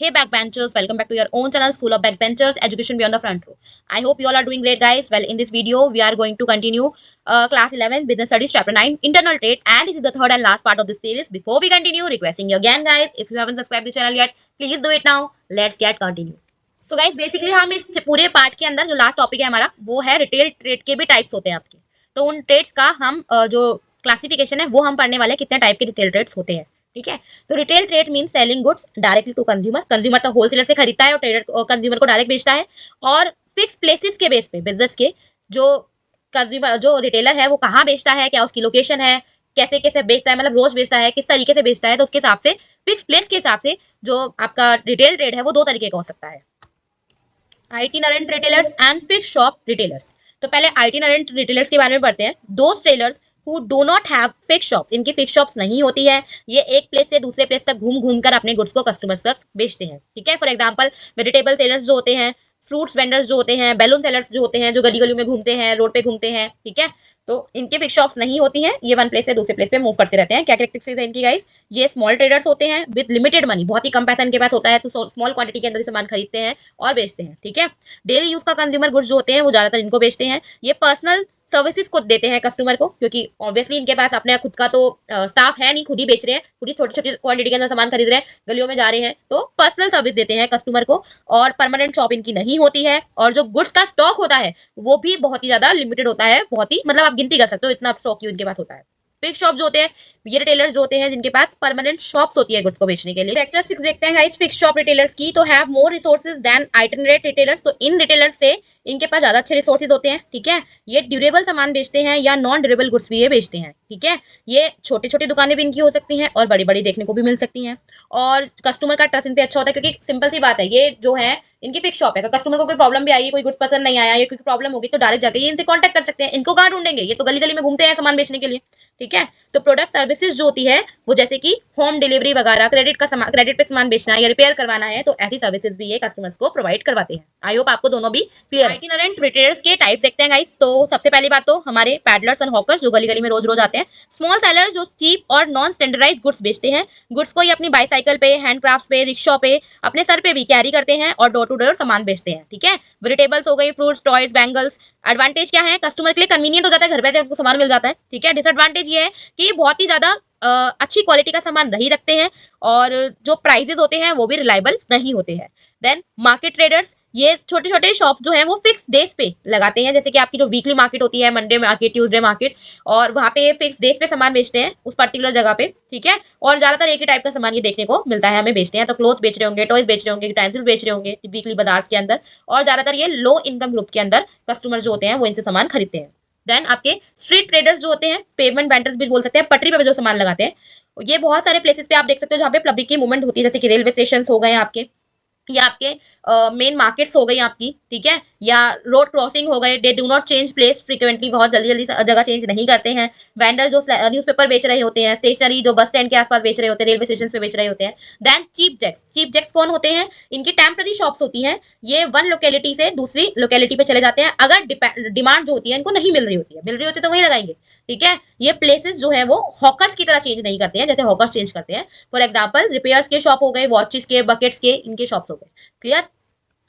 Hey backbenchers, welcome back to your own channel, School of Backbenchers, Education Beyond the Front Row. I hope you all are doing great, guys. Well, in this video, we are going to continue Class 11 Business Studies Chapter 9 Internal Trade, and this is the third and last part of this series. Before we continue, requesting you again, guys, if you haven't subscribed the channel yet, please do it now. Let's get continue. So guys, basically हम इस पूरे part के अंदर जो last topic है हमारा वो है रिटेल ट्रेड के भी टाइप्स होते हैं आपके। तो उन ट्रेड्स का हम जो क्लासिफिकेशन है वो हम पढ़ने वाले कितने टाइप के रिटेल ट्रेड्स होते हैं। ठीक है, तो retail trade mean selling goods directly to consumer. Consumer तो होलसेलर से खरीदता है और ट्रेडर कंज्यूमर को डायरेक्ट बेचता है। और फिक्स प्लेसेस के बेस पे बिजनेस के जो कंज्यूमर जो रिटेलर है वो कहाँ बेचता है, क्या उसकी लोकेशन है, कैसे कैसे बेचता है, मतलब रोज बेचता है, किस तरीके से बेचता है, तो उसके हिसाब से फिक्स प्लेस के हिसाब से जो आपका रिटेल ट्रेड है वो दो तरीके का हो सकता है, itinerant retailers and fix shop retailers. तो पहले आइटिनरेंट रिटेलर्स के बारे में पढ़ते हैं। Those retailers who do not have fixed shops, इनकी फिक्स शॉप्स नहीं होती है, ये एक प्लेस से दूसरे प्लेस तक घूम घूम कर अपने गुड्स को कस्टमर्स तक बेचते हैं। ठीक है, फॉर एग्जांपल वेजिटेबल सेलर्स जो होते हैं, फ्रूट्स वेंडर्स जो होते हैं, बैलून सेलर्स जो होते हैं जो गली गली में घूमते हैं, रोड पे घूमते हैं। ठीक है, तो इनके फिक्स शॉप्स नहीं होती हैं, ये वन प्लेस से दूसरे प्लेस पे मूव करते रहते हैं। क्या कैरेक्टरिस्टिक्स है इनकी गाइस? ये स्मॉल ट्रेडर्स होते हैं विद लिमिटेड मनी, बहुत ही कम पैसा इनके पास होता है, तो स्मॉल क्वांटिटी के अंदर सामान खरीदते हैं और बेचते हैं। ठीक है, डेली यूज का कंज्यूमर गुड्स जो होते हैं वो ज्यादातर इनको बेचते हैं। ये पर्सनल सर्विसेज को देते हैं कस्टमर को, क्योंकि ऑब्वियसली इनके पास अपने खुद का तो स्टाफ है नहीं, खुद ही बेच रहे हैं, खुद ही छोटी छोटी क्वांटिटी के अंदर सामान खरीद रहे हैं, गलियों में जा रहे हैं, तो पर्सनल सर्विस देते हैं कस्टमर को। और परमानेंट शॉप इनकी नहीं होती है, और जो गुड्स का स्टॉक होता है वो भी बहुत ही ज्यादा लिमिटेड होता है, बहुत ही मतलब आप गिनती कर सकते हो इतना स्टॉक इनके पास होता है। फिक्स शॉप जो होते हैं ये रिटेलर्स जो होते हैं जिनके पास परमानेंट शॉप्स होती है गुड्स को बेचने के लिए। कैरेक्टरिस्टिक्स देखते हैं गाइस फिक्स शॉप रिटेलर्स की, तो have more resources than itinerant retailers. तो इन रिटेलर्स से इनके पास ज्यादा अच्छे रिसोर्सेज होते हैं। ठीक है, ये ड्यूरेबल सामान बेचते हैं या नॉन ड्यूरेबल गुड्स भी ये बेचते हैं। ठीक है, ये छोटी छोटी दुकानें भी इनकी हो सकती हैं और बड़ी बड़ी देखने को भी मिल सकती हैं, और कस्टमर का ट्रस्ट इन पे अच्छा होता है, क्योंकि सिंपल सी बात है, ये जो है इनकी फिक्स शॉप है। अगर कस्टमर को कोई प्रॉब्लम भी आई, कोई गुड पसंद नहीं आया, या कोई प्रॉब्लम होगी, तो डायरेक्ट जाके ये इनसे कांटेक्ट कर सकते हैं। इनको कहाँ ढूंढेंगे, ये तो गली गली में घूमते हैं सामान बेचने के लिए। ठीक है, तो प्रोडक्ट सर्विसेज जो होती है वो जैसे कि होम डिलीवरी वगैरह, क्रेडिट पे सामान बेचना है या रिपेयर करवाना है, तो ऐसी सर्विसेज भी ये कस्टमर्स को प्रोवाइड करवाते हैं। आई होप आपको दोनों भी क्लियर है। आइटिनरेंट रिटेलर्स के टाइप्स देखते हैं गाइस। तो सबसे पहली बात तो हमारे पैडलर्स एंड हॉकर्स जो गली गली में रोज रोज आते हैं। स्मॉल सेलर्स जो चीप और नॉन स्टैंडर्डाइज्ड गुड्स बेचते हैं, गुड्स को ये अपनी बाईसाइकिल पे, हैंडक्राफ्ट पे, रिक्शा पे, अपने सर पे भी कैरी करते हैं और डोर टू डोर सामान बेचते हैं। ठीक है, वेजिटेबल्स हो गई, फ्रूट्स, टॉयज, बैंगल्स। एडवांटेज क्या है? कस्टमर के लिए कन्वीनियंट हो जाता है, घर बैठे आपको सामान मिल जाता है। ठीक है, डिसएडवांटेज ये है कि बहुत ही ज्यादा अच्छी क्वालिटी का सामान नहीं रखते हैं, और जो प्राइसेस होते हैं वो भी रिलायबल नहीं होते हैं। देन मार्केट ट्रेडर्स, ये छोटे छोटे शॉप जो है वो फिक्स डेज पे लगाते हैं, जैसे कि आपकी जो वीकली मार्केट होती है, मंडे मार्केट, ट्यूसडे मार्केट, और वहां पे फिक्स डेज पे सामान बेचते हैं उस पर्टिकुलर जगह पे। ठीक है, और ज्यादातर एक ही टाइप का सामान ये देखने को मिलता है हमें बेचते हैं, तो क्लोथ बेच रहे होंगे, टॉयज बेच रहे होंगे, यूटेंसिल्स बेच रहे होंगे वीकली बाजार के अंदर, और ज्यादातर ये लो इनकम ग्रुप के अंदर कस्टमर जो होते हैं वो इनसे सामान खरीदते हैं। देन आपके स्ट्रीट ट्रेडर्स जो होते हैं, पेमेंट वेंडर्स भी बोल सकते हैं, पटरी पे जो सामान लगाते हैं, ये बहुत सारे प्लेसेस पे आप देख सकते हो जहाँ पे पब्लिक की मूवमेंट होती है, जैसे कि रेलवे स्टेशन हो गए आपके, या आपके मेन मार्केट्स हो गई आपकी। ठीक है, या रोड क्रॉसिंग हो गए, they do not change place frequently, बहुत जल्दी जल्दी जगह चेंज नहीं करते हैं। वेंडर जो न्यूज़पेपर बेच रहे होते हैं, स्टेशनरी जो बस स्टैंड के आसपास बेच रहे होते हैं, रेलवे स्टेशन पे बेच रहे होते हैं। Then cheap jacks, cheap jacks कौन होते हैं? इनकी टेम्पररी शॉप्स होती हैं, ये वन लोकेलिटी से दूसरी लोकेलिटी पे चले जाते हैं, अगर डिमांड जो होती है इनको नहीं मिल रही होती है तो वही लगाएंगे। ठीक है, ये प्लेसेस जो है वो हॉकर्स की तरह चेंज नहीं करते हैं जैसे हॉकर्स चेंज करते हैं। फॉर एग्जाम्पल रिपेयर्स के शॉप हो गए, वॉचेस के, बकेट्स के, इनके शॉप्स हो गए। क्लियर?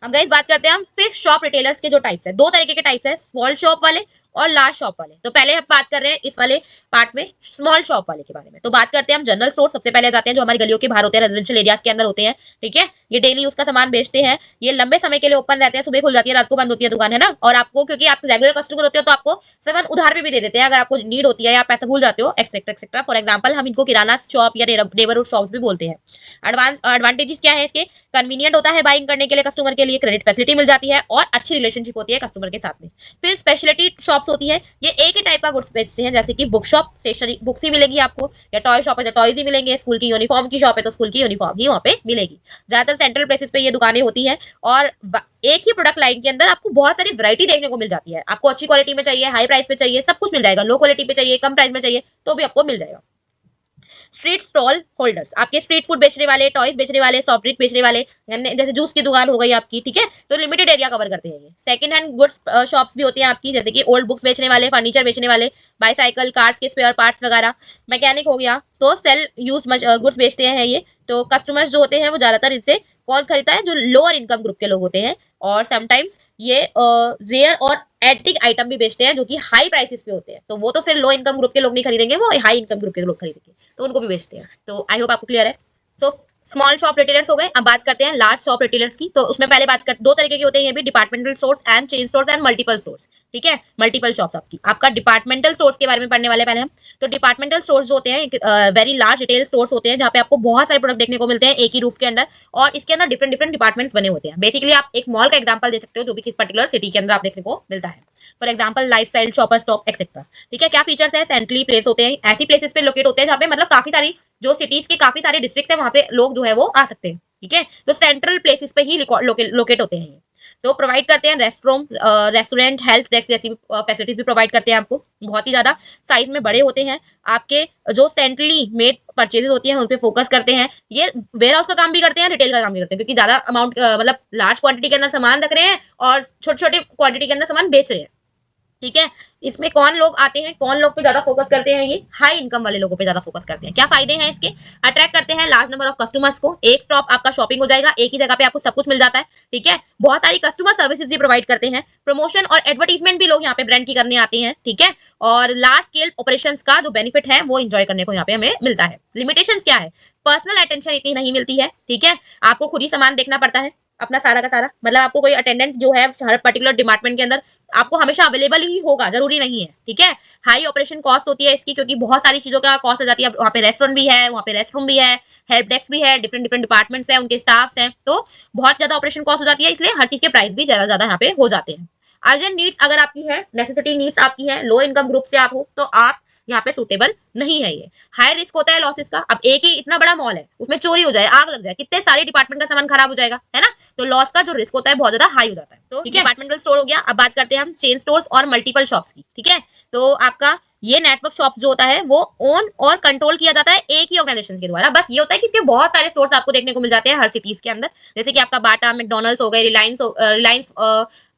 अब गाइस बात करते हैं हम फिक्स शॉप रिटेलर्स के जो टाइप्स है। दो तरीके के टाइप्स है, स्मॉल शॉप वाले और लार्ज शॉप वाले। तो पहले हम बात कर रहे हैं इस वाले पार्ट में स्मॉल शॉप वाले के बारे में। तो बात करते हैं हम जनरल स्टोर, सबसे पहले जाते हैं जो हमारी गलियों के बाहर होते हैं, रेजिडेंशियल एरियाज के अंदर होते हैं। ठीक है, ये डेली यूज का सामान बेचते हैं, ये लंबे समय के लिए ओपन रहते हैं, सुबह खुल जाती है, रात को बंद होती है दुकान, है ना। और आपको क्योंकि आप रेगुलर कस्टमर होते हो तो आपको सामान उधार पे भी दे देते हैं अगर आपको नीड होती है या आप पैसा भूल जाते हो, एक्सेट्रा एक्सेट्रा। फॉर एग्जाम्पल हम इनको किराना शॉप या नेबरहुड शॉप भी बोलते हैं। एडवांटेजेस क्या है इसके? कन्वीनियंट होता है बाइंग करने के लिए कस्टमर के लिए, क्रेडिट फैसिलिटी मिल जाती है, और अच्छी रिलेशनशिप होती है कस्टमर के साथ में। फिर स्पेशलिटी शॉप्स होती है, ये एक ही टाइप का गुड्स बेचते हैं, जैसे कि बुक शॉप, स्टेशनरी बुक्स ही मिलेगी आपको, या टॉय शॉप है तो टॉयज ही मिलेंगे, स्कूल की यूनिफॉर्म की शॉप है तो स्कूल की यूनिफॉर्म ही वहाँ पे मिलेगी। ज्यादातर सेंट्रल प्लेसेस पे ये दुकानें होती हैं, और एक ही प्रोडक्ट लाइन के अंदर आपको बहुत सारी वैरायटी देखने को मिल जाती है। आपको अच्छी क्वालिटी में चाहिए, हाई प्राइस पे चाहिए, सब कुछ मिल जाएगा। लो क्वालिटी पे चाहिए, कम प्राइस में चाहिए, तो भी आपको मिल जाएगा। स्ट्रीट स्टॉल होल्डर्स, आपके स्ट्रीट फूड बेचने वाले, टॉयज बेचने वाले, सॉफ्ट ड्रिंक बेचने वाले, जैसे जूस की दुकान हो गई आपकी। ठीक है, तो लिमिटेड एरिया कवर करते हैं ये। सेकंड हैंड गुड्स शॉप्स भी होती हैं आपकी, जैसे कि ओल्ड बुक्स बेचने वाले, फर्नीचर बेचने वाले, बाईसाइकिल, कार्स के स्पेयर पार्ट्स वगैरह, मैकेनिक हो गया, तो सेल यूज गुड्स बेचते हैं ये। तो कस्टमर्स जो होते हैं वो ज्यादातर इनसे कौन खरीदता है? जो लोअर इनकम ग्रुप के लोग होते हैं, और समटाइम्स ये रेयर और एंटिक आइटम भी बेचते हैं जो कि हाई प्राइसेस पे होते हैं, तो वो तो फिर लो इनकम ग्रुप के लोग नहीं खरीदेंगे, वो हाई इनकम ग्रुप के लोग खरीदेंगे, तो उनको भी बेचते हैं। तो आई होप आपको क्लियर है। तो स्मॉल शॉप रिटेलर्स हो गए। अब बात करते हैं लार्ज शॉप रिटेलर्स की। तो उसमें पहले बात कर, दो तरीके के होते हैं ये भी, departmental stores and chain stores and multiple stores. ठीक है, मल्टीपल शॉप्स आपका डिपार्टमेंटल स्टोर्स के बारे में पढ़ने वाले पहले हम। तो डिपार्टमेंटल स्टोर्स जो होते हैं वेरी लार्ज रिटेल स्टोर्स होते हैं, जहाँ पे आपको बहुत सारे प्रोडक्ट देखने को मिलते हैं एक ही रूफ के अंदर, और इसके अंदर डिफरेंट डिफरेंट डिपार्टमेंट्स बने होते हैं। बेसिकली आप एक मॉल का एग्जांपल दे सकते हो जो भी किसी पर्टिकुलर सिटी के अंदर आप देखने को मिलता है। For example lifestyle, shopper stop etcetera. ठीक है, क्या फीचर्स है? सेंट्रली प्लेस होते हैं, ऐसी प्लेसेस पे लोकेट होते हैं जहाँ पे मतलब काफी सारी जो सिटीज के काफी सारे डिस्ट्रिक्ट है वहां पे लोग जो है वो आ सकते हैं। ठीक है, तो सेंट्रल प्लेसेस पे ही लोकेट होते हैं। तो प्रोवाइड करते हैं रेस्टोरेंट, हेल्प डेस्क जैसी फैसिलिटीज भी प्रोवाइड करते हैं आपको। बहुत ही ज्यादा साइज में बड़े होते हैं। आपके जो सेंट्रली मेड परचेजेस होती हैं उन पे फोकस करते हैं। ये वेयर हाउस का काम भी करते हैं, रिटेल का काम भी करते हैं, क्योंकि ज्यादा अमाउंट मतलब लार्ज क्वांटिटी के अंदर सामान रख रहे हैं और छोटे छोटे क्वांटिटी के अंदर सामान बेच रहे हैं। ठीक है, इसमें कौन लोग आते हैं, कौन लोग पे ज्यादा फोकस करते हैं? ये हाई इनकम वाले लोगों पे ज्यादा फोकस करते हैं। क्या फायदे हैं इसके? अट्रैक्ट करते हैं लार्ज नंबर ऑफ कस्टमर्स को। एक स्टॉप आपका शॉपिंग हो जाएगा, एक ही जगह पे आपको सब कुछ मिल जाता है। ठीक है, बहुत सारी कस्टमर सर्विसेज भी प्रोवाइड करते हैं। प्रमोशन और एडवर्टीजमेंट भी लोग यहाँ पे ब्रांड की करने आते हैं। ठीक है, और लार्ज स्केल ऑपरेशंस का जो बेनिफिट है वो एंजॉय करने को यहाँ पे हमें मिलता है। लिमिटेशंस क्या है? पर्सनल अटेंशन इतनी नहीं मिलती है। ठीक है, आपको खुद ही सामान देखना पड़ता है अपना सारा का सारा, मतलब आपको कोई अटेंडेंट जो है हर पर्टिकुलर डिपार्टमेंट के अंदर आपको हमेशा अवेलेबल ही होगा, जरूरी नहीं है। ठीक है, हाई ऑपरेशन कॉस्ट होती है इसकी, क्योंकि बहुत सारी चीजों का कॉस्ट आ जाती है। वहाँ पे रेस्टोरेंट भी है, वहाँ पे रेस्टरूम भी है, हेल्प डेस्क भी है, डिफरेंट डिफरेंट डिपार्टमेंट्स है, उनके स्टाफ हैं, तो बहुत ज्यादा ऑपरेशन कॉस्ट हो जाती है, इसलिए हर चीज के प्राइस भी ज्यादा ज्यादा यहाँ पे हो जाते हैं। अर्जेंट नीड्स अगर आपकी है, नेसेसिटी नीड्स आपकी है, लो इनकम ग्रुप से आप हो, तो आप यहाँ पे सुटेबल नहीं है। ये हाई रिस्क होता है लॉसेस का। अब एक ही इतना बड़ा मॉल है, उसमें चोरी हो जाए, आग लग जाए, कितने सारे डिपार्टमेंट का सामान खराब हो जाएगा, है ना? तो लॉस का जो रिस्क होता है बहुत ज्यादा हाई हो जाता है। तो ठीक है, डिपार्टमेंटल स्टोर हो गया। अब बात करते हैं हम चेन स्टोर्स और मल्टीपल शॉप्स की। ठीक है, तो आपका ये नेटवर्क शॉप जो होता है वो ओन और कंट्रोल किया जाता है एक ही ऑर्गेनाइजेशन के द्वारा। बस ये होता है कि इसके बहुत सारे स्टोर्स आपको देखने को मिल जाते हैं हर सिटीज के अंदर, जैसे कि आपका बाटा, मैकडॉनल्ड्स हो गए, रिलायंस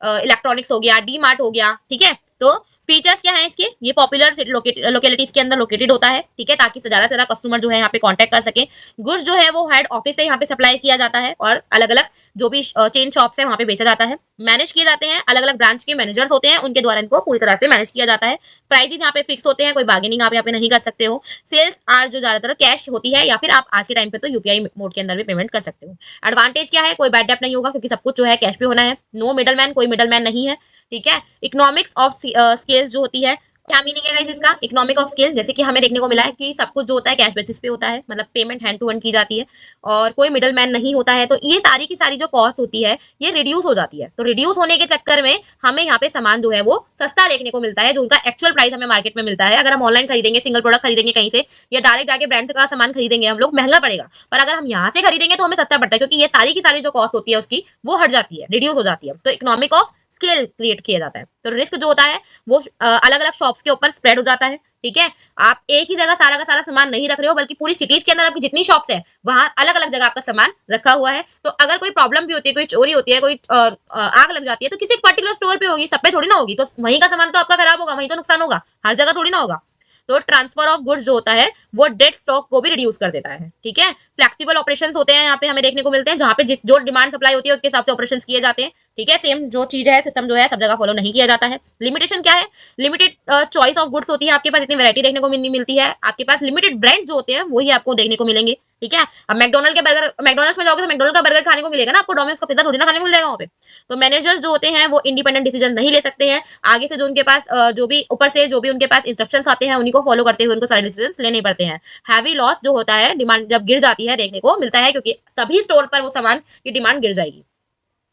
इलेक्ट्रॉनिक्स हो गया, डी मार्ट हो गया। ठीक है, तो फीचर्स क्या है इसके? ये पॉपुलर लोकेलिटीज के अंदर लोकेटेड होता है। ठीक है, ताकि ज्यादा से ज्यादा कस्टमर जो है यहाँ पे कांटेक्ट कर सके। गुड्स जो है वो हेड ऑफिस से यहाँ पे सप्लाई किया जाता है, और अलग अलग जो भी चेन शॉप्स है वहाँ पे बेचा जाता है। मैनेज किए जाते हैं, अलग अलग ब्रांच के मैनेजर्स होते हैं, उनके द्वारा इनको पूरी तरह से मैनेज किया जाता है। प्राइसेस यहाँ पे फिक्स होते हैं, कोई बार्गेनिंग आप यहाँ पे नहीं कर सकते हो। सेल्स आर जो ज्यादातर कैश होती है, या फिर आप आज के टाइम पे तो यूपीआई मोड के अंदर भी पेमेंट कर सकते हो। एडवांटेज क्या है? कोई बैड डेट नहीं होगा, क्योंकि सब कुछ जो है कैश पे होना है। नो मिडल मैन, कोई मिडल मैन नहीं है। ठीक है, इकोनॉमिक्स ऑफ स्केल्स जो होती है, क्या मीनिंग है गाइस इसका? इकोनॉमिक ऑफ स्केल, जैसे कि हमें देखने को मिला है कि सब कुछ जो होता है कैश बेसिस पे होता है, मतलब पेमेंट हैंड टू हैंड की जाती है, और कोई मिडल मैन नहीं होता है। तो ये सारी की सारी जो कॉस्ट होती है ये रिड्यूस हो जाती है। तो रिड्यूस होने के चक्कर में हमें यहाँ पे सामान जो है वो सस्ता देखने को मिलता है, जो उनका एक्चुअल प्राइस हमें मार्केट में मिलता है। अगर हम ऑनलाइन खरीदेंगे, सिंगल प्रोडक्ट खरीदेंगे कहीं से, या डायरेक्ट जाके ब्रांड का सामान खरीदेंगे हम लोग, महंगा पड़ेगा। पर अगर हम यहाँ से खरीदेंगे तो हमें सस्ता पड़ता है, क्योंकि ये सारी की सारी जो कॉस्ट होती है उसकी वो हट जाती है, रिड्यूस हो जाती है। तो इकोनॉमिक ऑफ स्केल क्रिएट किया जाता है। तो रिस्क जो होता है वो अलग अलग शॉप्स के ऊपर स्प्रेड हो जाता है। ठीक है, आप एक ही जगह सारा का सारा सामान नहीं रख रहे हो, बल्कि पूरी सिटीज के अंदर आपकी जितनी शॉप्स है वहां अलग अलग जगह आपका सामान रखा हुआ है। तो अगर कोई प्रॉब्लम भी होती है, कोई चोरी होती है, कोई आग लग जाती है, तो किसी पर्टिकुलर स्टोर पे होगी, सब पे थोड़ी ना होगी। तो वहीं का सामान तो आपका खराब होगा, वहीं तो नुकसान होगा, हर जगह थोड़ी ना होगा। तो ट्रांसफर ऑफ गुड्स जो होता है वो डेड स्टॉक को भी रिड्यूस कर देता है। ठीक है, फ्लेक्सिबल ऑपरेशंस होते हैं यहाँ पे हमें देखने को मिलते हैं, जहाँ पे जो डिमांड सप्लाई होती है उसके हिसाब से ऑपरेशंस किए जाते हैं। ठीक है, सेम जो चीज है, सिस्टम जो है सब जगह फॉलो नहीं किया जाता है। लिमिटेशन क्या है? लिमिटेड चॉइस ऑफ गुड्स होती है आपके पास, इतनी वैरायटी देखने को नहीं मिलती है। आपके पास लिमिटेड ब्रांड जो होते हैं वही आपको देखने को मिलेंगे। ठीक है, अब मैकडोनल्ड्स में जाओगे तो मैकडोनल्ड का बर्गर खाने को मिलेगा ना, आपको डोमिनोज का पिज्जा थोड़ी ना खाने को मिल जाएगा वहाँ पे। तो मैनेजर्स जो होते हैं वो इंडिपेंडेंट डिसीजन नहीं ले सकते हैं। आगे से जो उनके पास जो भी ऊपर से जो भी उनके पास इंस्ट्रक्शंस आते हैं उन्हीं को फॉलो करते हुए उनको सारे डिसीजन लेने पड़ते हैं। हैवी लॉस जो होता है, डिमांड जब गिर जाती है देखने को मिलता है, क्योंकि सभी स्टोर पर वो सामान की डिमांड गिर जाएगी।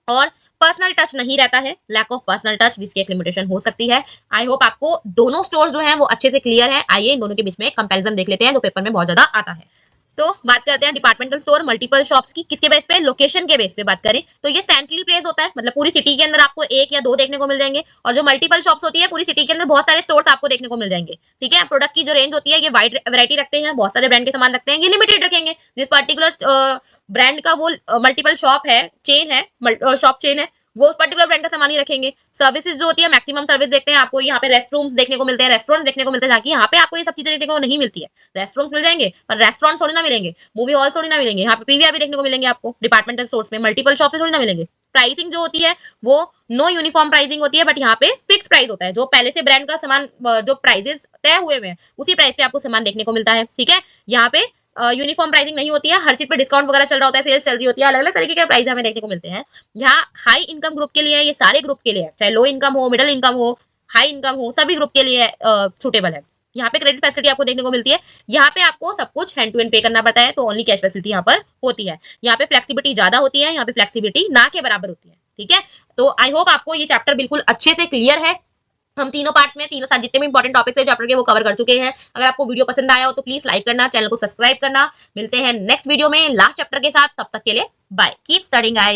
और पर्सनल टच नहीं रहता है, लैक ऑफ पर्सनल टच, जिसकी एक लिमिटेशन हो सकती है। आई होप आपको दोनों स्टोर जो हैं वो अच्छे से क्लियर है। आइए इन दोनों के बीच में कंपैरिजन देख लेते हैं, जो पेपर में बहुत ज्यादा आता है। तो बात करते हैं डिपार्टमेंटल स्टोर मल्टीपल शॉप्स की। किसके बेस पे? लोकेशन के बेस पे बात करें तो ये सेंट्रली प्लेस होता है, मतलब पूरी सिटी के अंदर आपको एक या दो देखने को मिल जाएंगे। और जो मल्टीपल शॉप्स होती है, पूरी सिटी के अंदर बहुत सारे स्टोर्स आपको देखने को मिल जाएंगे। ठीक है, प्रोडक्ट की जो रेंज होती है ये वाइड वैरायटी रखते हैं, बहुत सारे ब्रांड के सामान रखते हैं। ये लिमिटेड रखेंगे, जिस पर्टिकुलर ब्रांड का वो मल्टीपल शॉप है, चेन है, शॉप चेन है, वो पर्टिकुलर ब्रांड का सामान ही रखेंगे। सर्विसेज जो होती है मैक्सिमम सर्विस देखते हैं आपको यहाँ पे रेस्ट रूम्स देखने को मिलते हैं, रेस्टोरेंट देखने को मिलते हैं, ताकि यहाँ पे आपको ये सब चीजें देखने को नहीं मिलती है। रेस्टोरेंट्स मिल जाएंगे पर रेस्टोरेंट थोड़ी ना मिलेंगे, मूवी हॉल थोड़ी ना मिलेंगे, यहाँ पे पीवीआर भी देखने को मिलेंगे आपको, डिपार्टमेंटल स्टोर्स में मल्टीपल शॉप थोड़ी ना मिलेंगे। प्राइसिंग जो होती है वो नो यूनिफॉर्म प्राइसिंग होती है, बट यहाँ पे फिक्स प्राइस होता है। जो पहले से ब्रांड का सामान जो प्राइसेस तय हुए हैं उसी प्राइस पे आपको सामान देखने को मिलता है। ठीक है, यहाँ पे यूनिफॉर्म प्राइसिंग नहीं होती है, हर चीज पे डिस्काउंट वगैरह चल रहा होता है, सेल्स चल रही होती है, अलग अलग तरीके के प्राइस हमें देखने को मिलते हैं। यहाँ हाई इनकम ग्रुप के लिए, ये सारे ग्रुप के लिए, चाहे लो इनकम हो, मिडिल इनकम हो, हाई इनकम हो, सभी ग्रुप के लिए सुटेबल है। यहाँ पे क्रेडिट फैसिलिटी आपको देखने को मिलती है। यहाँ पे आपको सब कुछ हैंड टू हैंड पे करना पड़ता है, तो ओनली कैश फैसिलिटी यहाँ पर होती है। यहाँ पे फ्लेक्सिबिलिटी ज्यादा होती है, यहाँ पे फ्लेक्सिबिलिटी ना के बराबर होती है। ठीक है, तो आई होप आपको ये चैप्टर बिल्कुल अच्छे से क्लियर है। हम तीनों पार्ट्स में, तीनों साथ जितने भी इंपॉर्टेंट टॉपिक्स है चैप्टर के वो कवर कर चुके हैं। अगर आपको वीडियो पसंद आया हो तो प्लीज लाइक करना, चैनल को सब्सक्राइब करना। मिलते हैं नेक्स्ट वीडियो में लास्ट चैप्टर के साथ, तब तक के लिए बाय, कीप स्टडीइंग गाइस।